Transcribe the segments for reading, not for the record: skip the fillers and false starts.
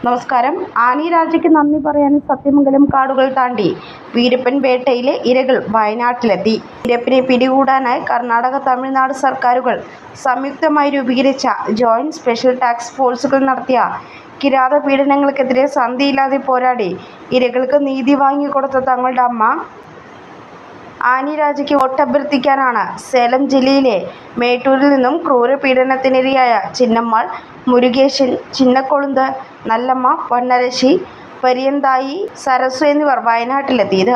നമസ്കാരം. ആനി രാജയ്ക്ക് നന്ദി പറയാൻ സത്യമംഗലം കാടുകൾ താണ്ടി വീരപ്പൻ വേട്ടയിലെ ഇരകൾ വയനാട്ടിലെത്തി. വീരപ്പനെ പിടികൂടാനായി കർണാടക, തമിഴ്നാട് സർക്കാരുകൾ സംയുക്തമായി രൂപീകരിച്ച ജോയിന്റ് സ്പെഷ്യൽ ടാസ്ക് ഫോഴ്സുകൾ നടത്തിയ കിരാത പീഡനങ്ങൾക്കെതിരെ സന്ധിയില്ലാതെ പോരാടി ഇരകൾക്ക് നീതി വാങ്ങിക്കൊടുത്ത തങ്ങളുടെ അമ്മ ആനി രാജയ്ക്ക് വോട്ടഭ്യർത്ഥിക്കാനാണ് സേലം ജില്ലയിലെ മേട്ടൂരിൽ നിന്നും ക്രൂരപീഡനത്തിനിരയായ ചിന്നമ്മാൾ, മുരുകേശൻ, ചിന്നക്കൊളുന്ത്, നല്ലമ്മ, പൊന്നരശി, പരിയന്തായി, സരസു എന്നിവർ വയനാട്ടിലെത്തിയത്.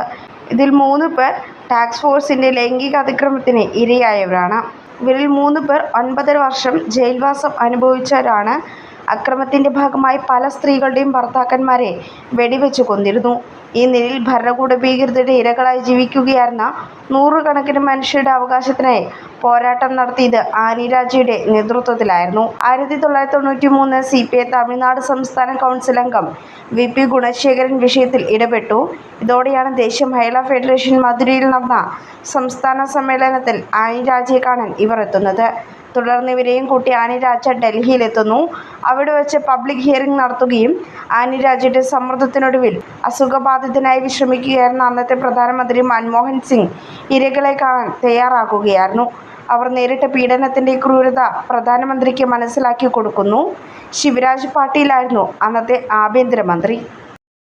ഇതിൽ 3 പേർ ടാസ്ക് ഫോഴ്സിന്റെ ലൈംഗിക അതിക്രമത്തിന് ഇരയായവരാണ്. ഇവരിൽ 3 പേർ 9.5 വർഷം ജയിൽവാസം അനുഭവിച്ചവരാണ്. അക്രമത്തിന്റെ ഭാഗമായി പല സ്ത്രീകളുടെയും ഭർത്താക്കന്മാരെ വെടിവെച്ച് കൊന്നിരുന്നു. ഈ നിലയിൽ ഭരണകൂട ഭീകരതയുടെ ഇരകളായി ജീവിക്കുകയായിരുന്ന നൂറുകണക്കിന് മനുഷ്യരുടെ അവകാശത്തിനായി പോരാട്ടം നടത്തിയത് ആനി രാജയുടെ നേതൃത്വത്തിലായിരുന്നു. 1993 CPI തമിഴ്നാട് സംസ്ഥാന കൗൺസിൽ അംഗം VP ഗുണശേഖരൻ വിഷയത്തിൽ ഇടപെട്ടു. ഇതോടെയാണ് ദേശീയ മഹിളാ ഫെഡറേഷൻ മധുരയിൽ നടന്ന സംസ്ഥാന സമ്മേളനത്തിൽ ആനി രാജയെ കാണാൻ ഇവർ എത്തുന്നത്. തുടർന്ന് ഇവരെയും കൂട്ടി ആനി രാജ ഡൽഹിയിലെത്തുന്നു. അവിടെ വെച്ച് പബ്ലിക് ഹിയറിംഗ് നടത്തുകയും ആനി രാജയുടെ സമ്മർദ്ദത്തിനൊടുവിൽ അസുഖബാധിതനായി വിശ്രമിക്കുകയായിരുന്ന അന്നത്തെ പ്രധാനമന്ത്രി മൻമോഹൻ സിംഗ് ഇരകളെ കാണാൻ തയ്യാറാക്കുകയായിരുന്നു. അവർ നേരിട്ട പീഡനത്തിന്റെ ക്രൂരത പ്രധാനമന്ത്രിക്ക് മനസ്സിലാക്കി കൊടുക്കുന്നു. ശിവരാജ് പാട്ടീലായിരുന്നു അന്നത്തെ ആഭ്യന്തരമന്ത്രി.